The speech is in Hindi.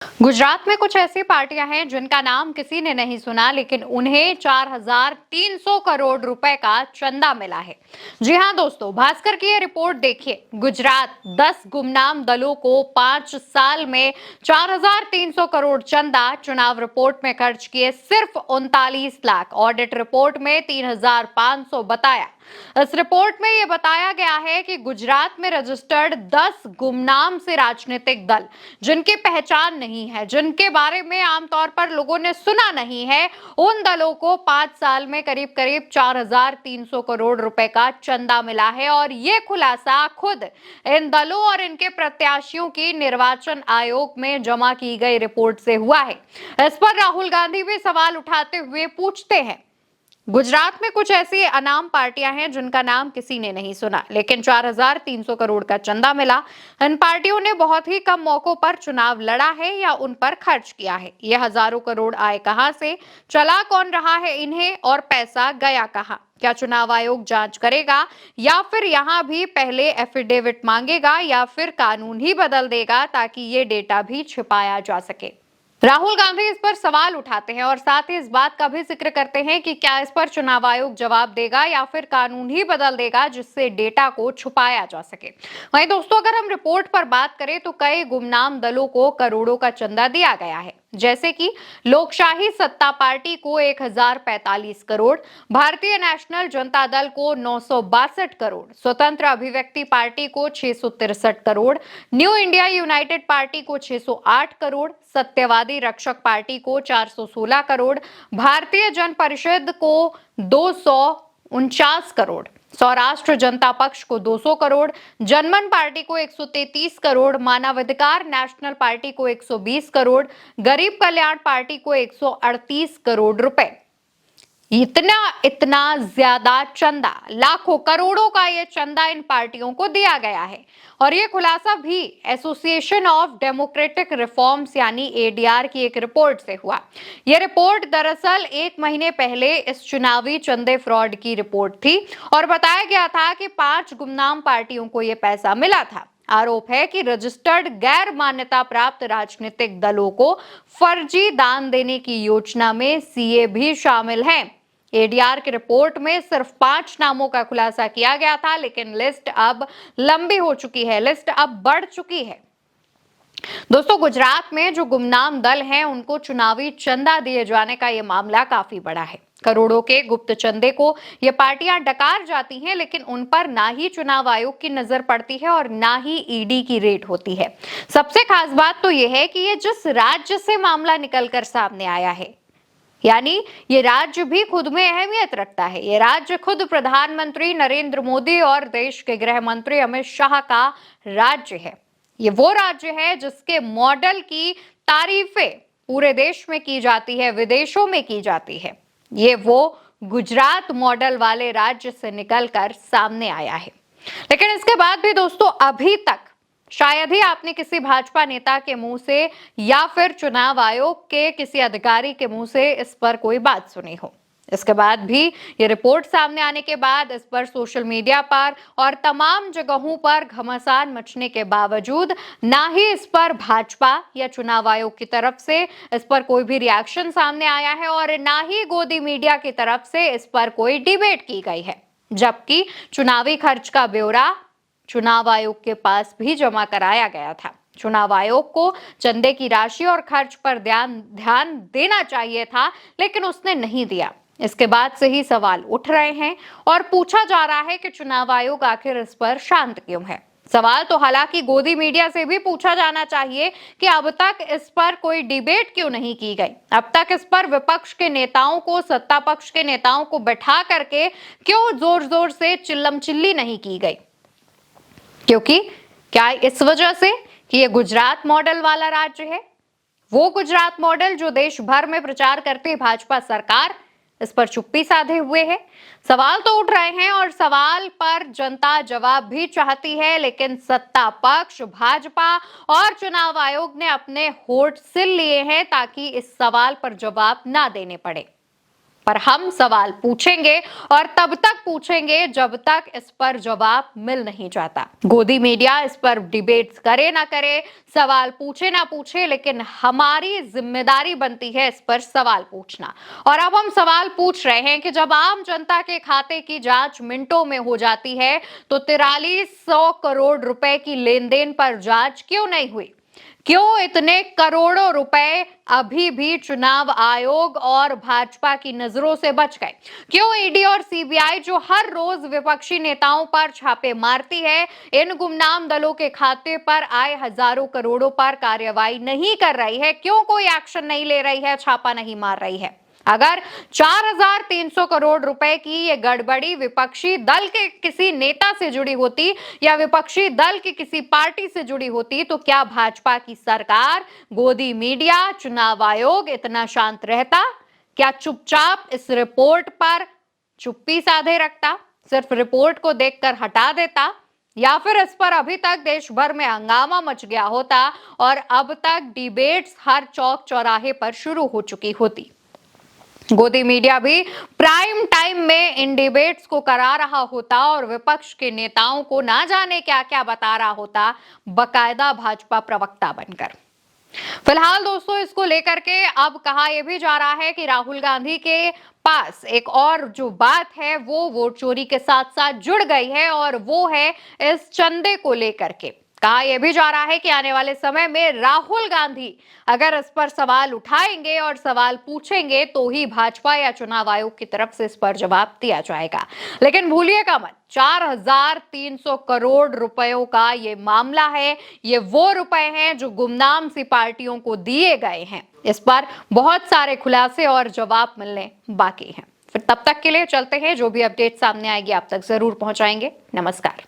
गुजरात में कुछ ऐसी पार्टियां हैं जिनका नाम किसी ने नहीं सुना, लेकिन उन्हें 4,300 करोड़ रुपए का चंदा मिला है। जी हां दोस्तों, भास्कर की ये रिपोर्ट देखिए। गुजरात 10 गुमनाम दलों को 5 साल में 4,300 करोड़ चंदा। चुनाव रिपोर्ट में खर्च किए सिर्फ 39 लाख, ऑडिट रिपोर्ट में 3,500 बताया। इस रिपोर्ट में यह बताया गया है कि गुजरात में रजिस्टर्ड 10 गुमनाम से राजनीतिक दल, जिनकी पहचान नहीं है, जिनके बारे में आमतौर पर लोगों ने सुना नहीं है, उन दलों को 5 साल में करीब करीब 4,300 करोड़ रुपए का चंदा मिला है। और ये खुलासा खुद इन दलों और इनके प्रत्याशियों की निर्वाचन आयोग में जमा की गई रिपोर्ट से हुआ है। इस पर राहुल गांधी भी सवाल उठाते हुए पूछते हैं, गुजरात में कुछ ऐसी अनाम पार्टियां हैं जिनका नाम किसी ने नहीं सुना, लेकिन 4,300 करोड़ का चंदा मिला। इन पार्टियों ने बहुत ही कम मौकों पर चुनाव लड़ा है या उन पर खर्च किया है। ये हजारों करोड़ आए कहां से, चला कौन रहा है इन्हें, और पैसा गया कहां? क्या चुनाव आयोग जांच करेगा, या फिर यहां भी पहले एफिडेविट मांगेगा, या फिर कानून ही बदल देगा ताकि ये डेटा भी छिपाया जा सके? राहुल गांधी इस पर सवाल उठाते हैं और साथ ही इस बात का भी जिक्र करते हैं कि क्या इस पर चुनाव आयोग जवाब देगा या फिर कानून ही बदल देगा जिससे डेटा को छुपाया जा सके। वहीं दोस्तों, अगर हम रिपोर्ट पर बात करें तो कई गुमनाम दलों को करोड़ों का चंदा दिया गया है, जैसे कि लोकशाही सत्ता पार्टी को 1,045 करोड़, भारतीय नेशनल जनता दल को 962 करोड़, स्वतंत्र अभिव्यक्ति पार्टी को 663 crore, new India United party को 608 करोड़, सत्यवादी रक्षक पार्टी को 416 करोड़, भारतीय जन परिषद को 249 करोड़, सौराष्ट्र जनता पक्ष को 200 करोड़, जनमन पार्टी को 133 करोड़, मानवाधिकार नेशनल पार्टी को 120 करोड़, गरीब कल्याण पार्टी को 138 करोड़ रुपए। इतना इतना ज्यादा चंदा, लाखों करोड़ों का ये चंदा इन पार्टियों को दिया गया है। और ये खुलासा भी एसोसिएशन ऑफ डेमोक्रेटिक रिफॉर्म्स यानी एडीआर की एक रिपोर्ट से हुआ। ये रिपोर्ट दरअसल 1 महीने पहले इस चुनावी चंदे फ्रॉड की रिपोर्ट थी और बताया गया था कि 5 गुमनाम पार्टियों को यह पैसा मिला था। आरोप है कि रजिस्टर्ड गैर मान्यता प्राप्त राजनीतिक दलों को फर्जी दान देने की योजना में सीए भी शामिल हैं। एडीआर की रिपोर्ट में सिर्फ 5 नामों का खुलासा किया गया था, लेकिन लिस्ट अब लंबी हो चुकी है, लिस्ट अब बढ़ चुकी है। दोस्तों, गुजरात में जो गुमनाम दल हैं उनको चुनावी चंदा दिए जाने का यह मामला काफी बड़ा है। करोड़ों के गुप्त चंदे को ये पार्टियां डकार जाती हैं, लेकिन उन पर ना ही चुनाव आयोग की नजर पड़ती है और ना ही ईडी की रेड होती है। सबसे खास बात तो यह है कि ये जिस राज्य से मामला निकलकर सामने आया है, यानी ये राज्य भी खुद में अहमियत रखता है। ये राज्य खुद प्रधानमंत्री नरेंद्र मोदी और देश के गृह मंत्री अमित शाह का राज्य है। ये वो राज्य है जिसके मॉडल की तारीफें पूरे देश में की जाती है, विदेशों में की जाती है। ये वो गुजरात मॉडल वाले राज्य से निकलकर सामने आया है। लेकिन इसके बाद भी दोस्तों, अभी तक शायद ही आपने किसी भाजपा नेता के मुंह से या फिर चुनाव आयोग के किसी अधिकारी के मुंह से इस पर कोई बात सुनी हो। इसके बाद भी ये रिपोर्ट सामने आने के बाद इस पर सोशल मीडिया पर और तमाम जगहों पर घमासान मचने के बावजूद ना ही इस पर भाजपा या चुनाव आयोग की तरफ से इस पर कोई भी रिएक्शन सामने आया है और ना ही गोदी मीडिया की तरफ से इस पर कोई डिबेट की गई है। जबकि चुनावी खर्च का ब्यौरा चुनाव आयोग के पास भी जमा कराया गया था। चुनाव आयोग को चंदे की राशि और खर्च पर ध्यान देना चाहिए था, लेकिन उसने नहीं दिया। इसके बाद से ही सवाल उठ रहे हैं और पूछा जा रहा है कि चुनाव आयोग आखिर इस पर शांत क्यों है। सवाल तो हालांकि गोदी मीडिया से भी पूछा जाना चाहिए कि अब तक इस पर कोई डिबेट क्यों नहीं की गई, अब तक इस पर विपक्ष के नेताओं को, सत्ता पक्ष के नेताओं को बैठा करके क्यों जोर जोर से चिल्लम चिल्ली नहीं की गई। क्योंकि क्या इस वजह से कि ये गुजरात मॉडल वाला राज्य है, वो गुजरात मॉडल जो देश भर में प्रचार करती भाजपा सरकार इस पर चुप्पी साधे हुए है? सवाल तो उठ रहे हैं और सवाल पर जनता जवाब भी चाहती है, लेकिन सत्ता पक्ष, भाजपा और चुनाव आयोग ने अपने होठ सिल लिए हैं ताकि इस सवाल पर जवाब ना देने पड़े। पर हम सवाल पूछेंगे और तब तक पूछेंगे जब तक इस पर जवाब मिल नहीं जाता। गोदी मीडिया इस पर डिबेट्स करे ना करे, सवाल पूछे ना पूछे, लेकिन हमारी जिम्मेदारी बनती है इस पर सवाल पूछना। और अब हम सवाल पूछ रहे हैं कि जब आम जनता के खाते की जांच मिनटों में हो जाती है तो 4300 करोड़ रुपए की लेन देन पर जांच क्यों नहीं हुई? क्यों इतने करोड़ों रुपए अभी भी चुनाव आयोग और भाजपा की नजरों से बच गए? क्यों ईडी और सीबीआई जो हर रोज विपक्षी नेताओं पर छापे मारती है, इन गुमनाम दलों के खाते पर आए हजारों करोड़ों पर कार्रवाई नहीं कर रही है? क्यों कोई एक्शन नहीं ले रही है, छापा नहीं मार रही है? अगर 4300 करोड़ रुपए की ये गड़बड़ी विपक्षी दल के किसी नेता से जुड़ी होती या विपक्षी दल की किसी पार्टी से जुड़ी होती तो क्या भाजपा की सरकार, गोदी मीडिया, चुनाव आयोग इतना शांत रहता? क्या चुपचाप इस रिपोर्ट पर चुप्पी साधे रखता, सिर्फ रिपोर्ट को देखकर हटा देता, या फिर इस पर अभी तक देश भर में हंगामा मच गया होता और अब तक डिबेट्स हर चौक चौराहे पर शुरू हो चुकी होती? गोदी मीडिया भी प्राइम टाइम में इन डिबेट्स को करा रहा होता और विपक्ष के नेताओं को ना जाने क्या क्या बता रहा होता, बकायदा भाजपा प्रवक्ता बनकर। फिलहाल दोस्तों, इसको लेकर के अब कहा यह भी जा रहा है कि राहुल गांधी के पास एक और जो बात है वो वोट चोरी के साथ साथ जुड़ गई है और वो है इस चंदे को लेकर के। कहा यह भी जा रहा है कि आने वाले समय में राहुल गांधी अगर इस पर सवाल उठाएंगे और सवाल पूछेंगे तो ही भाजपा या चुनाव आयोग की तरफ से इस पर जवाब दिया जाएगा। लेकिन भूलिएगा मत, 4300 करोड़ रुपयों का ये मामला है। ये वो रुपए हैं जो गुमनाम सी पार्टियों को दिए गए हैं। इस पर बहुत सारे खुलासे और जवाब मिलने बाकी हैं। फिर तब तक के लिए चलते हैं, जो भी अपडेट सामने आएगी आप तक जरूर पहुंचाएंगे। नमस्कार।